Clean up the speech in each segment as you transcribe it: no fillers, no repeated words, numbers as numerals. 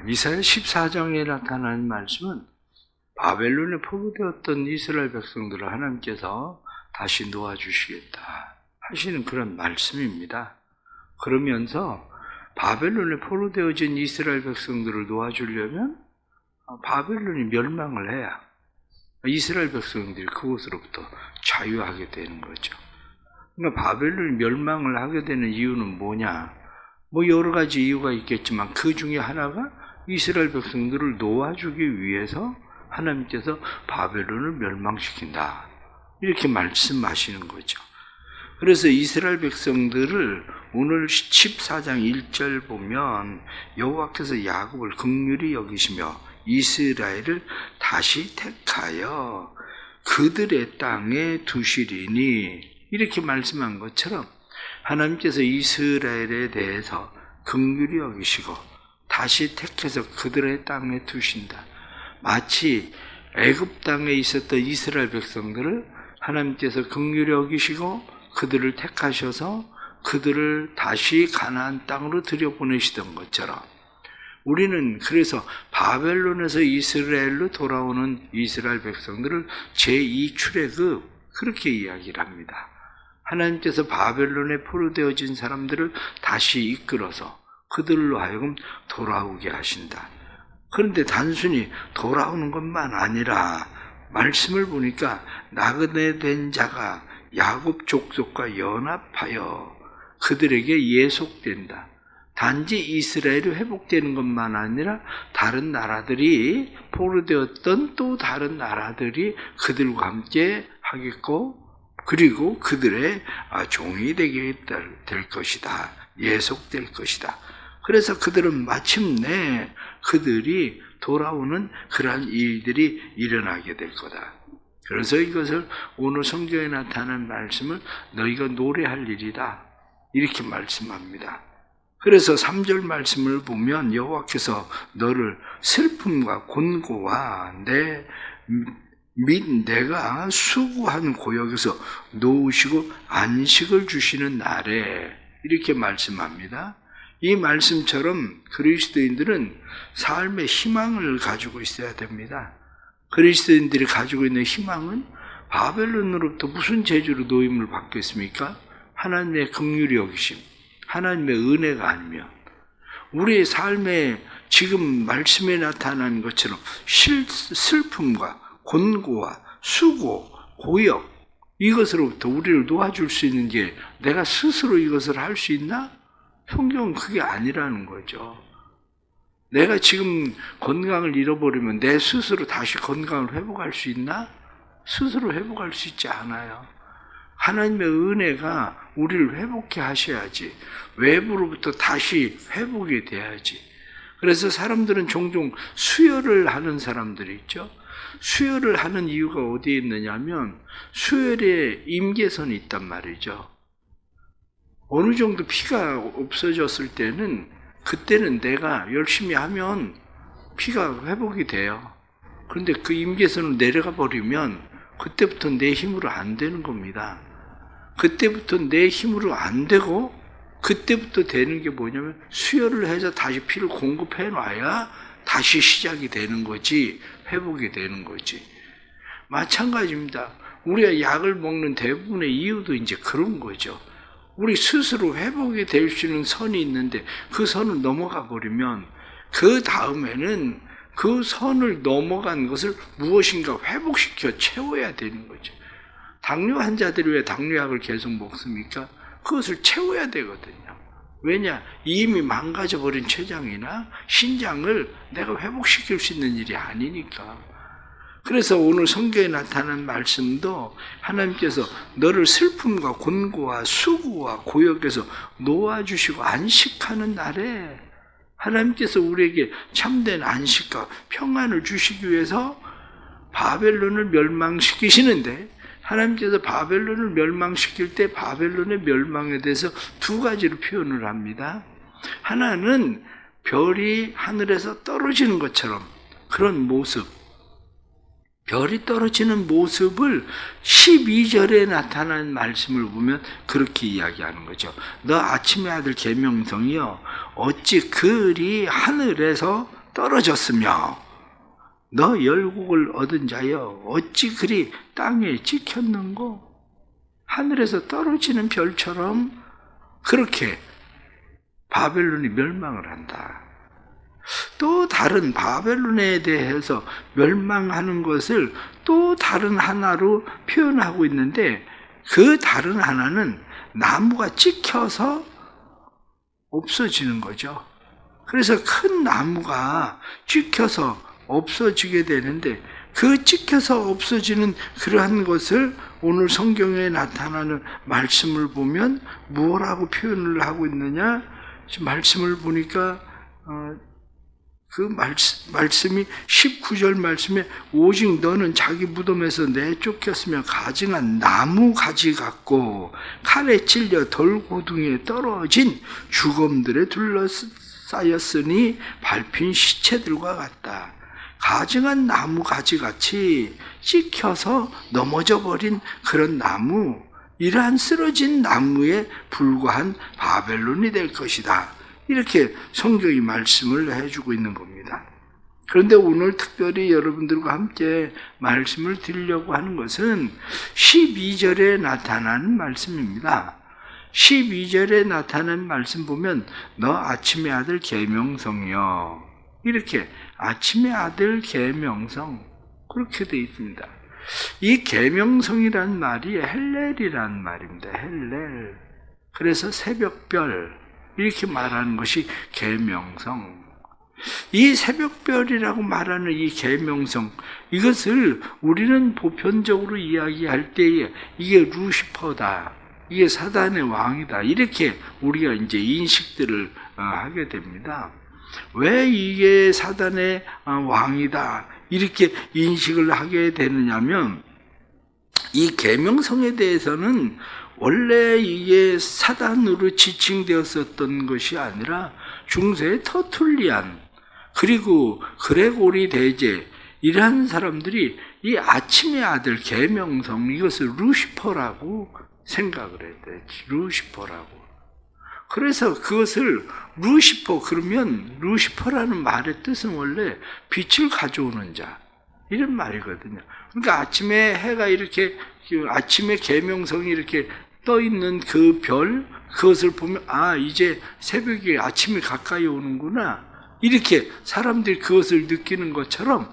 이사야 14장에 나타난 말씀은 바벨론에 포로되었던 이스라엘 백성들을 하나님께서 다시 놓아주시겠다 하시는 그런 말씀입니다. 그러면서 바벨론에 포로되어진 이스라엘 백성들을 놓아주려면 바벨론이 멸망을 해야 이스라엘 백성들이 그곳으로부터 자유하게 되는 거죠. 그러니까 바벨론이 멸망을 하게 되는 이유는 뭐냐? 여러 가지 이유가 있겠지만 그 중에 하나가 이스라엘 백성들을 놓아주기 위해서 하나님께서 바벨론을 멸망시킨다. 이렇게 말씀하시는 거죠. 그래서 이스라엘 백성들을 오늘 14장 1절 보면 여호와께서 야곱을 긍휼히 여기시며 이스라엘을 다시 택하여 그들의 땅에 두시리니 이렇게 말씀한 것처럼 하나님께서 이스라엘에 대해서 긍휼히 여기시고 다시 택해서 그들의 땅에 두신다. 마치 애굽 땅에 있었던 이스라엘 백성들을 하나님께서 긍휼히 여기시고 그들을 택하셔서 그들을 다시 가나안 땅으로 들여보내시던 것처럼 우리는 그래서 바벨론에서 이스라엘로 돌아오는 이스라엘 백성들을 제2출애굽 그렇게 이야기를 합니다. 하나님께서 바벨론에 포로되어진 사람들을 다시 이끌어서 그들로 하여금 돌아오게 하신다. 그런데 단순히 돌아오는 것만 아니라 말씀을 보니까 나그네 된 자가 야곱 족속과 연합하여 그들에게 예속된다. 단지 이스라엘이 회복되는 것만 아니라 다른 나라들이 포로되었던 또 다른 나라들이 그들과 함께 하겠고 그리고 그들의 종이 되게 될 것이다. 예속될 것이다. 그래서 그들은 마침내 그들이 돌아오는 그러한 일들이 일어나게 될 거다. 그래서 이것을 오늘 성경에 나타난 말씀을 너희가 노래할 일이다. 이렇게 말씀합니다. 그래서 3절 말씀을 보면 여호와께서 너를 슬픔과 곤고와 내가 수고한 고역에서 놓으시고 안식을 주시는 날에 이렇게 말씀합니다. 이 말씀처럼 그리스도인들은 삶의 희망을 가지고 있어야 됩니다. 그리스도인들이 가지고 있는 희망은 바벨론으로부터 무슨 재주로 노임을 받겠습니까? 하나님의 긍휼히 여기심, 하나님의 은혜가 아니면 우리의 삶에 지금 말씀에 나타난 것처럼 슬픔과 곤고와 수고, 고역 이것으로부터 우리를 놓아줄 수 있는 게 내가 스스로 이것을 할 수 있나? 성경은 그게 아니라는 거죠. 내가 지금 건강을 잃어버리면 내 스스로 다시 건강을 회복할 수 있나? 스스로 회복할 수 있지 않아요. 하나님의 은혜가 우리를 회복해 하셔야지. 외부로부터 다시 회복이 돼야지. 그래서 사람들은 종종 수혈을 하는 사람들이 있죠. 수혈을 하는 이유가 어디에 있느냐면 수혈에 임계선이 있단 말이죠. 어느 정도 피가 없어졌을 때는 그때는 내가 열심히 하면 피가 회복이 돼요. 그런데 그 임계선을 내려가 버리면 그때부터 내 힘으로 안 되는 겁니다. 그때부터 내 힘으로 안 되고 그때부터 되는 게 뭐냐면 수혈을 해서 다시 피를 공급해 놔야 다시 시작이 되는 거지 회복이 되는 거지. 마찬가지입니다. 우리가 약을 먹는 대부분의 이유도 이제 그런 거죠. 우리 스스로 회복이 될 수 있는 선이 있는데 그 선을 넘어가 버리면 그 다음에는 그 선을 넘어간 것을 무엇인가 회복시켜 채워야 되는 거죠. 당뇨 환자들이 왜 당뇨약을 계속 먹습니까? 그것을 채워야 되거든요. 왜냐? 이미 망가져버린 췌장이나 신장을 내가 회복시킬 수 있는 일이 아니니까. 그래서 오늘 성경에 나타난 말씀도 하나님께서 너를 슬픔과 곤고와 수고와 고역에서 놓아주시고 안식하는 날에 하나님께서 우리에게 참된 안식과 평안을 주시기 위해서 바벨론을 멸망시키시는데 하나님께서 바벨론을 멸망시킬 때 바벨론의 멸망에 대해서 두 가지로 표현을 합니다. 하나는 별이 하늘에서 떨어지는 것처럼 그런 모습, 별이 떨어지는 모습을 12절에 나타난 말씀을 보면 그렇게 이야기하는 거죠. 너 아침의 아들 계명성이여 어찌 그리 하늘에서 떨어졌으며 너 열국을 얻은 자여 어찌 그리 땅에 찍혔는고. 하늘에서 떨어지는 별처럼 그렇게 바벨론이 멸망을 한다. 또 다른 바벨론에 대해서 멸망하는 것을 또 다른 하나로 표현하고 있는데, 그 다른 하나는 나무가 찍혀서 없어지는 거죠. 그래서 큰 나무가 찍혀서 없어지게 되는데, 그 찍혀서 없어지는 그러한 것을 오늘 성경에 나타나는 말씀을 보면 뭐라고 표현을 하고 있느냐? 말씀을 보니까 그 말씀이 19절 말씀에 오직 너는 자기 무덤에서 내쫓겼으며 가증한 나무 가지 같고 칼에 찔려 덜고둥이에 떨어진 죽음들에 둘러싸였으니 밟힌 시체들과 같다. 가증한 나무 가지같이 찍혀서 넘어져 버린 그런 나무, 이러한 쓰러진 나무에 불과한 바벨론이 될 것이다. 이렇게 성경이 말씀을 해주고 있는 겁니다. 그런데 오늘 특별히 여러분들과 함께 말씀을 드리려고 하는 것은 12절에 나타나는 말씀입니다. 12절에 나타난 말씀 보면 너 아침의 아들 계명성이여, 이렇게 아침의 아들 계명성, 그렇게 되어 있습니다. 이 계명성이란 말이 헬렐이란 말입니다. 헬렐. 그래서 새벽별, 이렇게 말하는 것이 계명성. 이 새벽별이라고 말하는 이 계명성, 이것을 우리는 보편적으로 이야기할 때에 이게 루시퍼다, 이게 사단의 왕이다, 이렇게 우리가 이제 인식들을 하게 됩니다. 왜 이게 사단의 왕이다 이렇게 인식을 하게 되느냐면, 이 계명성에 대해서는 원래 이게 사단으로 지칭되었었던 것이 아니라 중세의 터툴리안 그리고 그레고리 대제, 이러한 사람들이 이 아침의 아들 계명성, 이것을 루시퍼라고 생각을 했대요. 루시퍼라고. 그래서 그것을 루시퍼, 그러면 루시퍼라는 말의 뜻은 원래 빛을 가져오는 자, 이런 말이거든요. 그러니까 아침에 해가 이렇게, 아침에 계명성이 이렇게 떠 있는 그 별, 그것을 보면 이제 새벽이, 아침이 가까이 오는구나, 이렇게 사람들이 그것을 느끼는 것처럼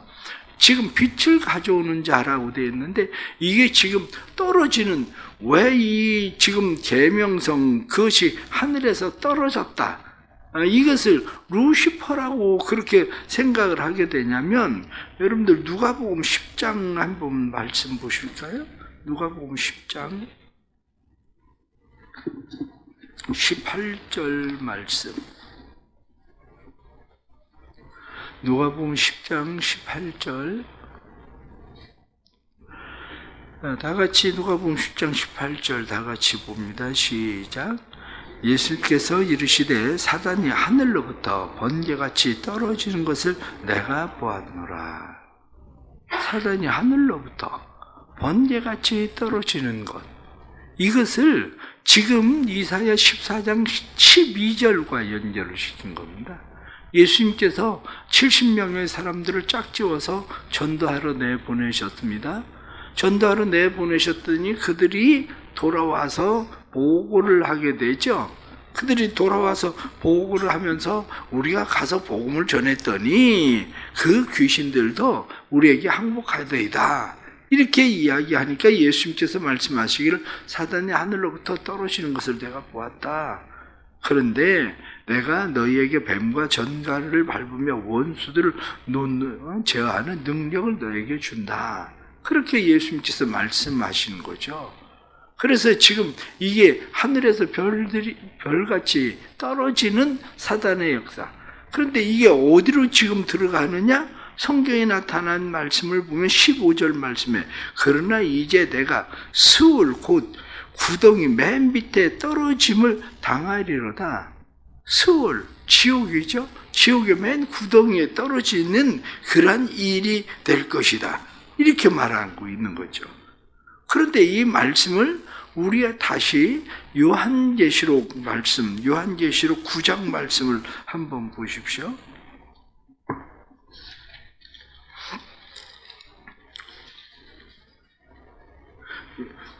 지금 빛을 가져오는 자라고 되어 있는데, 이게 지금 떨어지는, 왜 이 지금 계명성, 그것이 하늘에서 떨어졌다, 이것을 루시퍼라고 그렇게 생각을 하게 되냐면, 여러분들 누가복음 10장 한번 말씀 보실까요? 누가복음 10장 18절 말씀. 누가복음 10장 18절. 다 같이 누가복음 10장 18절 다 같이 봅니다. 시작. 예수께서 이르시되 사단이 하늘로부터 번개같이 떨어지는 것을 내가 보았노라. 사단이 하늘로부터 번개같이 떨어지는 것, 이것을 지금 이사야 14장 12절과 연결을 시킨 겁니다. 예수님께서 70명의 사람들을 짝지어서 전도하러 내보내셨습니다. 전도하러 내보내셨더니 그들이 돌아와서 보고를 하게 되죠. 그들이 돌아와서 보고를 하면서 우리가 가서 복음을 전했더니 그 귀신들도 우리에게 항복하더이다, 이렇게 이야기하니까 예수님께서 말씀하시기를 사단이 하늘로부터 떨어지는 것을 내가 보았다. 그런데 내가 너희에게 뱀과 전갈을 밟으며 원수들을 제어하는 능력을 너희에게 준다. 그렇게 예수님께서 말씀하시는 거죠. 그래서 지금 이게 하늘에서 별같이 떨어지는 사단의 역사. 그런데 이게 어디로 지금 들어가느냐? 성경에 나타난 말씀을 보면 15절 말씀에 그러나 이제 내가 스울 곧 구덩이 맨 밑에 떨어짐을 당하리로다. 스울, 지옥이죠. 지옥의 맨 구덩이에 떨어지는 그러한 일이 될 것이다, 이렇게 말하고 있는 거죠. 그런데 이 말씀을 우리가 다시 요한계시록 말씀, 요한계시록 9장 말씀을 한번 보십시오.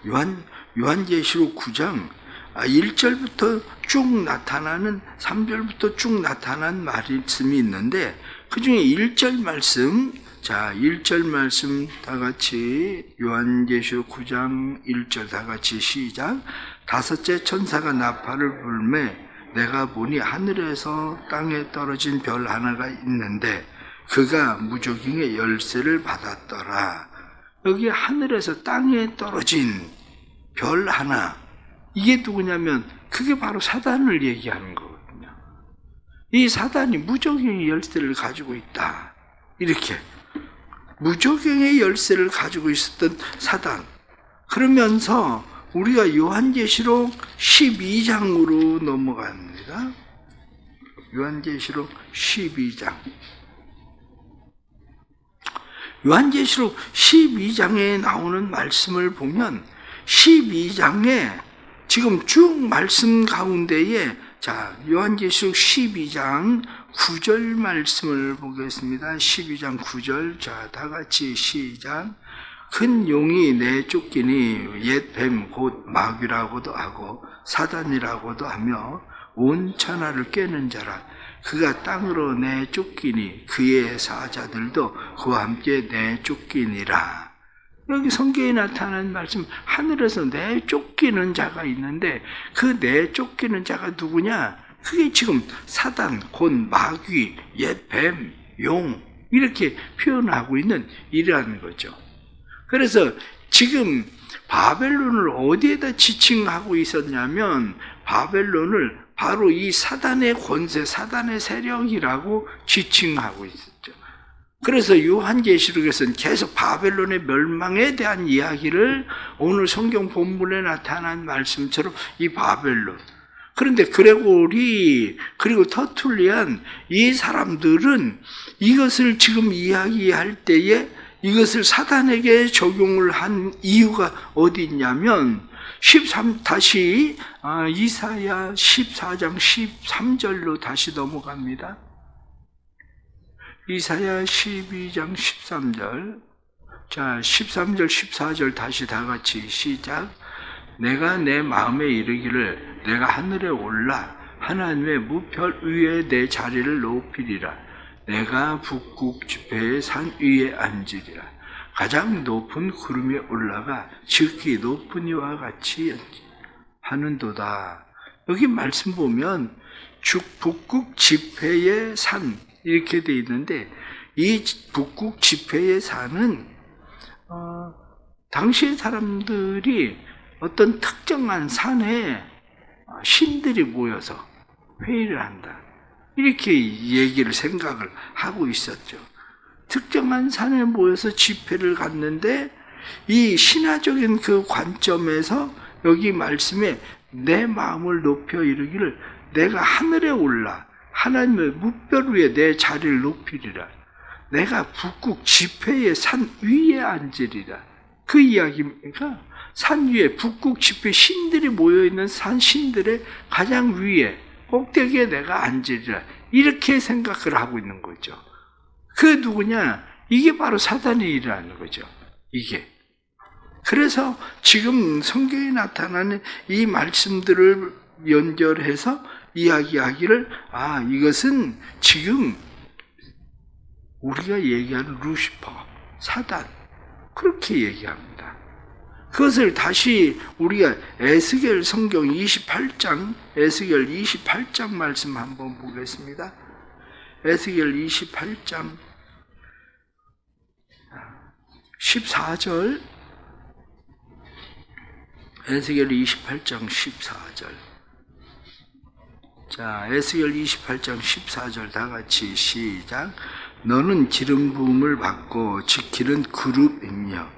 요한계시록 9장 1절부터 쭉 나타나는 3절부터 쭉 나타난 말씀이 있는데 그중에 1절 말씀, 자 1절 말씀 다 같이 요한계시록 9장 1절 다 같이 시작. 다섯째 천사가 나팔을 불매 내가 보니 하늘에서 땅에 떨어진 별 하나가 있는데 그가 무저갱의 열쇠를 받았더라. 여기 하늘에서 땅에 떨어진 별 하나, 이게 누구냐면 그게 바로 사단을 얘기하는 거거든요. 이 사단이 무저갱의 열쇠를 가지고 있다. 이렇게 무저갱의 열쇠를 가지고 있었던 사단. 그러면서 우리가 요한계시록 12장으로 넘어갑니다. 요한계시록 12장. 요한계시록 12장에 나오는 말씀을 보면 12장에 지금 쭉 말씀 가운데에 자 요한계시록 12장 9절 말씀을 보겠습니다. 12장 9절 자 다같이 시작. 큰 용이 내쫓기니 옛 뱀 곧 마귀라고도 하고 사단이라고도 하며 온 천하를 꿰는 자라. 그가 땅으로 내쫓기니 그의 사자들도 그와 함께 내쫓기니라. 여기 성경에 나타난 말씀, 하늘에서 내쫓기는 자가 있는데 그 내쫓기는 자가 누구냐? 그게 지금 사단, 곧 마귀, 옛 뱀, 용 이렇게 표현하고 있는 일이라는 거죠. 그래서 지금 바벨론을 어디에다 지칭하고 있었냐면 바벨론을 바로 이 사단의 권세, 사단의 세력이라고 지칭하고 있었죠. 그래서 요한계시록에서는 계속 바벨론의 멸망에 대한 이야기를 오늘 성경 본문에 나타난 말씀처럼 이 바벨론. 그런데 그레고리 그리고 터툴리안 이 사람들은 이것을 지금 이야기할 때에 이것을 사단에게 적용을 한 이유가 어디 있냐면 다시 이사야 14장 13절로 다시 넘어갑니다. 이사야 12장 13절 자 13절 14절 다시 다 같이 시작. 내가 내 마음에 이르기를 내가 하늘에 올라 하나님의 무별 위에 내 자리를 높이리라. 내가 북극 지폐의 산 위에 앉으리라. 가장 높은 구름에 올라가 지극히 높은 이와 같이 하는도다. 여기 말씀 보면 북극 지폐의 산 이렇게 돼 있는데 이 북극 지폐의 산은 당시 사람들이 어떤 특정한 산에 신들이 모여서 회의를 한다. 이렇게 얘기를 생각을 하고 있었죠. 특정한 산에 모여서 집회를 갔는데 이 신화적인 그 관점에서 여기 말씀에 내 마음을 높여 이르기를 내가 하늘에 올라 하나님의 무별 위에 내 자리를 높이리라. 내가 북극 지폐의 산 위에 앉으리라. 그 이야기가 산 위에 북극 지폐 신들이 모여있는 산 신들의 가장 위에 꼭대기에 내가 앉으리라. 이렇게 생각을 하고 있는 거죠. 그 누구냐? 이게 바로 사단의 일이라는 거죠. 이게. 그래서 지금 성경에 나타나는 이 말씀들을 연결해서 이야기하기를 이것은 지금 우리가 얘기하는 루시퍼, 사단 그렇게 얘기합니다. 그것을 다시 우리가 에스겔 성경 28장 에스겔 28장 말씀 한번 보겠습니다. 에스겔 28장 14절 에스겔 28장 14절 자, 에스겔 28장 14절 다 같이 시작. 너는 기름 부음을 받고 지키는 그룹이며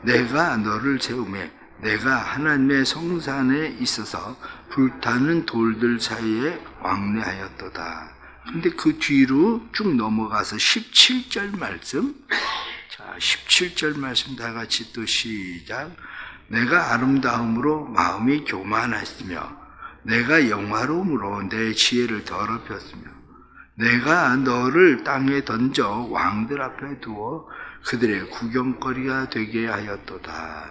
내가 너를 세우매 내가 하나님의 성산에 있어서 불타는 돌들 사이에 왕래하였도다. 근데 그 뒤로 쭉 넘어가서 17절 말씀. 자, 17절 말씀 다 같이 또 시작. 내가 아름다움으로 마음이 교만하시며 내가 영화로움으로 내 지혜를 더럽혔으며 내가 너를 땅에 던져 왕들 앞에 두어 그들의 구경거리가 되게 하였도다.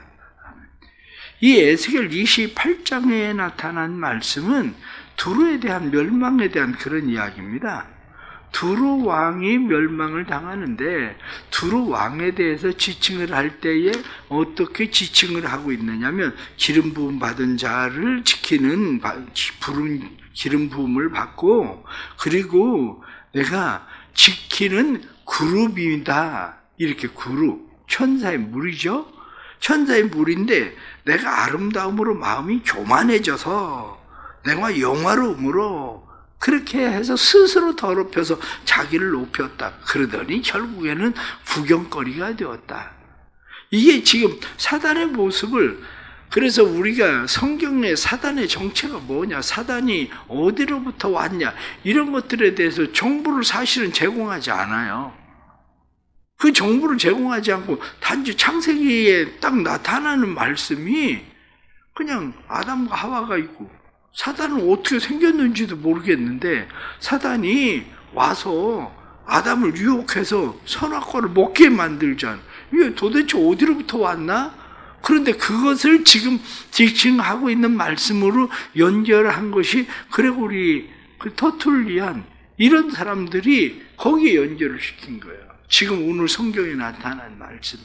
이 에스겔 28장에 나타난 말씀은 두루에 대한 멸망에 대한 그런 이야기입니다. 두루 왕이 멸망을 당하는데 두루 왕에 대해서 지칭을 할 때에 어떻게 지칭을 하고 있느냐면 기름 부음 받은 자를 지키는 기름 부음을 받고 그리고 내가 지키는 그룹이다. 이렇게 그룹. 천사의 무리죠. 천사의 무리인데 내가 아름다움으로 마음이 교만해져서 내가 영화로움으로 그렇게 해서 스스로 더럽혀서 자기를 높였다. 그러더니 결국에는 구경거리가 되었다. 이게 지금 사단의 모습을 그래서 우리가 성경에 사단의 정체가 뭐냐, 사단이 어디로부터 왔냐 이런 것들에 대해서 정보를 사실은 제공하지 않아요. 그 정보를 제공하지 않고 단지 창세기에 딱 나타나는 말씀이 그냥 아담과 하와가 있고 사단은 어떻게 생겼는지도 모르겠는데 사단이 와서 아담을 유혹해서 선악과를 먹게 만들잖아. 이게 도대체 어디로부터 왔나? 그런데 그것을 지금 지칭하고 있는 말씀으로 연결한 것이 그레고리 터툴리안 이런 사람들이 거기에 연결을 시킨 거예요. 지금 오늘 성경에 나타난 말씀에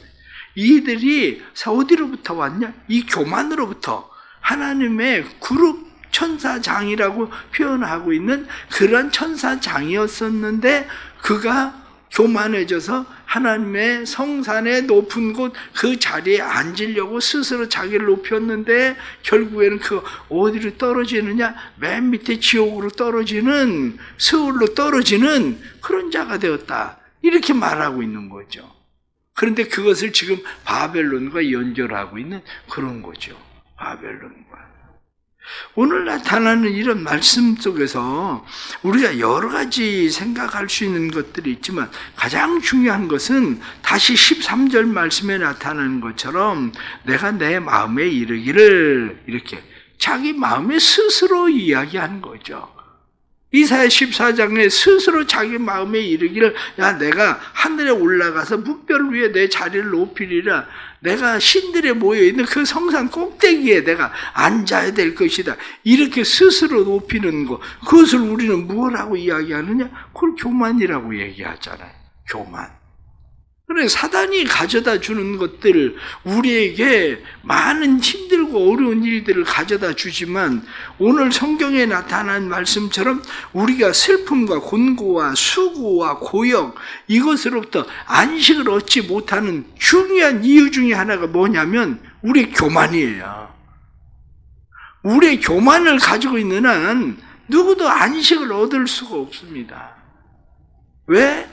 이들이 어디로부터 왔냐? 이 교만으로부터 하나님의 그룹 천사장이라고 표현하고 있는 그런 천사장이었었는데 그가 교만해져서 하나님의 성산의 높은 곳 그 자리에 앉으려고 스스로 자기를 높였는데 결국에는 그 어디로 떨어지느냐? 맨 밑에 지옥으로 떨어지는 스울로 떨어지는 그런 자가 되었다. 이렇게 말하고 있는 거죠. 그런데 그것을 지금 바벨론과 연결하고 있는 그런 거죠. 바벨론과. 오늘 나타나는 이런 말씀 속에서 우리가 여러 가지 생각할 수 있는 것들이 있지만 가장 중요한 것은 다시 13절 말씀에 나타나는 것처럼 내가 내 마음에 이르기를 이렇게 자기 마음에 스스로 이야기하는 거죠. 이사야 14장에 스스로 자기 마음에 이르기를 야 내가 하늘에 올라가서 뭇별 위에 내 자리를 높이리라. 내가 신들에 모여있는 그 성산 꼭대기에 내가 앉아야 될 것이다. 이렇게 스스로 높이는 것, 그것을 우리는 무엇라고 이야기하느냐? 그걸 교만이라고 얘기하잖아요. 교만. 그래 사단이 가져다 주는 것들 우리에게 많은 힘들고 어려운 일들을 가져다 주지만 오늘 성경에 나타난 말씀처럼 우리가 슬픔과 곤고와 수고와 고역 이것으로부터 안식을 얻지 못하는 중요한 이유 중에 하나가 뭐냐면 우리의 교만이에요. 우리의 교만을 가지고 있는 한은 누구도 안식을 얻을 수가 없습니다. 왜?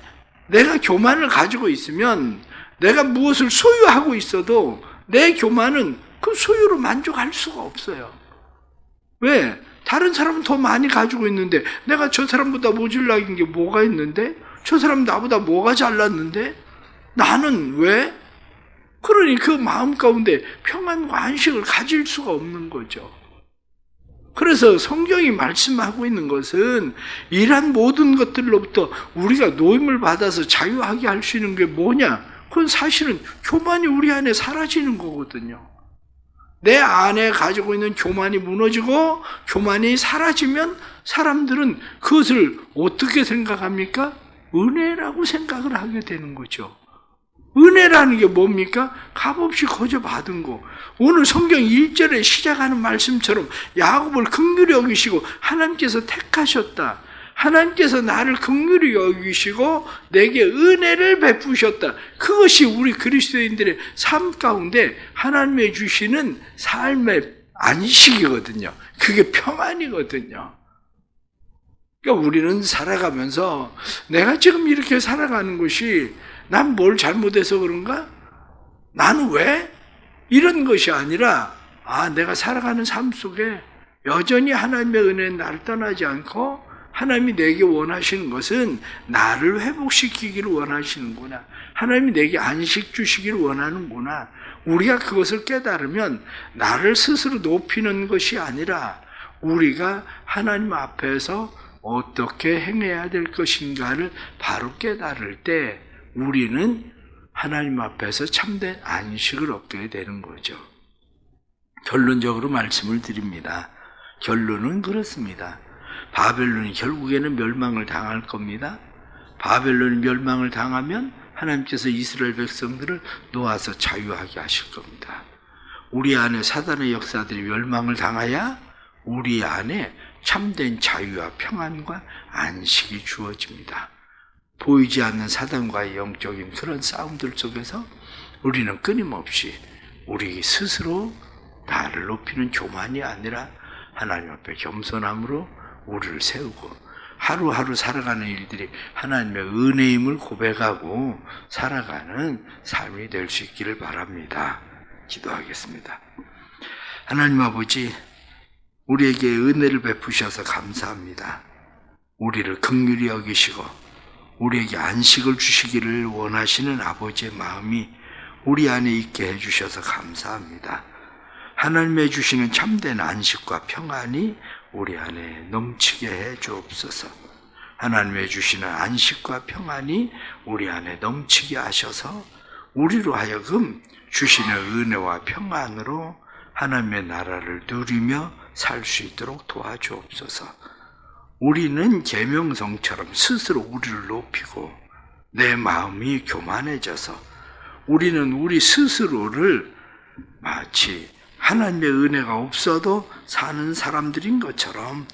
내가 교만을 가지고 있으면 내가 무엇을 소유하고 있어도 내 교만은 그 소유로 만족할 수가 없어요. 왜? 다른 사람은 더 많이 가지고 있는데 내가 저 사람보다 모질락인 게 뭐가 있는데? 저 사람 나보다 뭐가 잘났는데? 나는 왜? 그러니 그 마음 가운데 평안과 안식을 가질 수가 없는 거죠. 그래서 성경이 말씀하고 있는 것은 이러한 모든 것들로부터 우리가 노임을 받아서 자유하게 할 수 있는 게 뭐냐? 그건 사실은 교만이 우리 안에 사라지는 거거든요. 내 안에 가지고 있는 교만이 무너지고 교만이 사라지면 사람들은 그것을 어떻게 생각합니까? 은혜라고 생각을 하게 되는 거죠. 은혜라는 게 뭡니까? 값없이 거저 받은 거. 오늘 성경 1절에 시작하는 말씀처럼 야곱을 긍휼히 여기시고 하나님께서 택하셨다. 하나님께서 나를 긍휼히 여기시고 내게 은혜를 베푸셨다. 그것이 우리 그리스도인들의 삶 가운데 하나님의 주시는 삶의 안식이거든요. 그게 평안이거든요. 그러니까 우리는 살아가면서 내가 지금 이렇게 살아가는 것이 난 뭘 잘못해서 그런가? 나는 왜? 이런 것이 아니라 내가 살아가는 삶 속에 여전히 하나님의 은혜는 나를 떠나지 않고 하나님이 내게 원하시는 것은 나를 회복시키기를 원하시는구나. 하나님이 내게 안식 주시기를 원하는구나. 우리가 그것을 깨달으면 나를 스스로 높이는 것이 아니라 우리가 하나님 앞에서 어떻게 행해야 될 것인가를 바로 깨달을 때 우리는 하나님 앞에서 참된 안식을 얻게 되는 거죠. 결론적으로 말씀을 드립니다. 결론은 그렇습니다. 바벨론이 결국에는 멸망을 당할 겁니다. 바벨론이 멸망을 당하면 하나님께서 이스라엘 백성들을 놓아서 자유하게 하실 겁니다. 우리 안에 사단의 역사들이 멸망을 당하야 우리 안에 참된 자유와 평안과 안식이 주어집니다. 보이지 않는 사단과의 영적인 그런 싸움들 속에서 우리는 끊임없이 우리 스스로 나를 높이는 교만이 아니라 하나님 앞에 겸손함으로 우리를 세우고 하루하루 살아가는 일들이 하나님의 은혜임을 고백하고 살아가는 삶이 될 수 있기를 바랍니다. 기도하겠습니다. 하나님 아버지, 우리에게 은혜를 베푸셔서 감사합니다. 우리를 긍휼히 여기시고 우리에게 안식을 주시기를 원하시는 아버지의 마음이 우리 안에 있게 해주셔서 감사합니다. 하나님의 주시는 참된 안식과 평안이 우리 안에 넘치게 해 주옵소서. 하나님의 주시는 안식과 평안이 우리 안에 넘치게 하셔서 우리로 하여금 주시는 은혜와 평안으로 하나님의 나라를 누리며 살 수 있도록 도와주옵소서. 우리는 계명성처럼 스스로 우리를 높이고 내 마음이 교만해져서 우리는 우리 스스로를 마치 하나님의 은혜가 없어도 사는 사람들인 것처럼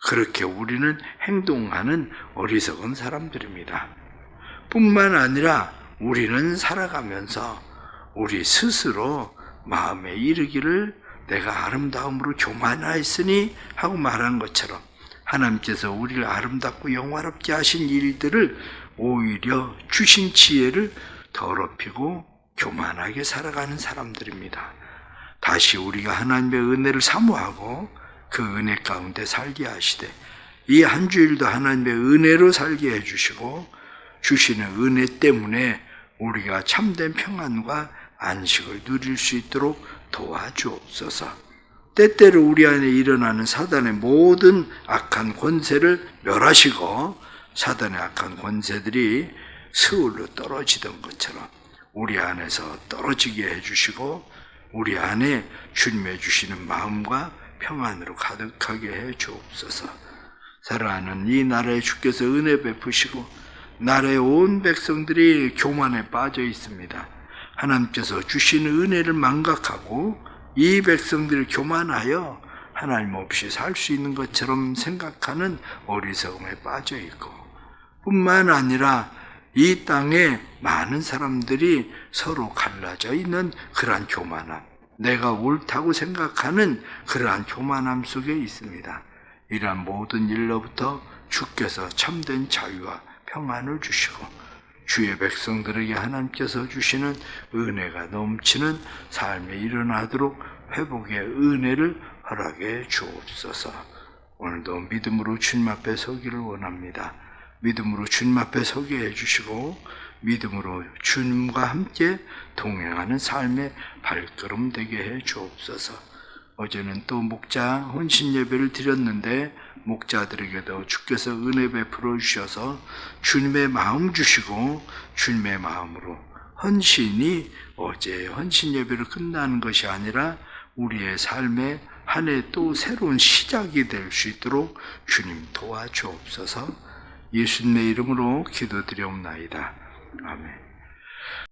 그렇게 우리는 행동하는 어리석은 사람들입니다. 뿐만 아니라 우리는 살아가면서 우리 스스로 마음에 이르기를 내가 아름다움으로 교만하였으니 하고 말한 것처럼 하나님께서 우리를 아름답고 영화롭게 하신 일들을 오히려 주신 지혜를 더럽히고 교만하게 살아가는 사람들입니다. 다시 우리가 하나님의 은혜를 사모하고 그 은혜 가운데 살게 하시되 이 한 주일도 하나님의 은혜로 살게 해주시고 주시는 은혜 때문에 우리가 참된 평안과 안식을 누릴 수 있도록 도와주옵소서. 때때로 우리 안에 일어나는 사단의 모든 악한 권세를 멸하시고 사단의 악한 권세들이 스울로 떨어지던 것처럼 우리 안에서 떨어지게 해주시고 우리 안에 주님의 주시는 마음과 평안으로 가득하게 해 주옵소서. 사랑하는 이 나라에 주께서 은혜 베푸시고 나라의 온 백성들이 교만에 빠져 있습니다. 하나님께서 주시는 은혜를 망각하고 이 백성들을 교만하여 하나님 없이 살 수 있는 것처럼 생각하는 어리석음에 빠져 있고 뿐만 아니라 이 땅에 많은 사람들이 서로 갈라져 있는 그러한 교만함, 내가 옳다고 생각하는 그러한 교만함 속에 있습니다. 이러한 모든 일로부터 주께서 참된 자유와 평안을 주시고 주의 백성들에게 하나님께서 주시는 은혜가 넘치는 삶이 일어나도록 회복의 은혜를 허락해 주옵소서. 오늘도 믿음으로 주님 앞에 서기를 원합니다. 믿음으로 주님 앞에 서게 해주시고 믿음으로 주님과 함께 동행하는 삶의 발걸음 되게 해 주옵소서. 어제는 또 목자 헌신 예배를 드렸는데 목자들에게도 주께서 은혜 베풀어 주셔서 주님의 마음 주시고 주님의 마음으로 헌신이 어제 헌신 예배를 끝나는 것이 아니라 우리의 삶의 한 해 또 새로운 시작이 될 수 있도록 주님 도와주옵소서. 예수님의 이름으로 기도드리옵나이다. 아멘.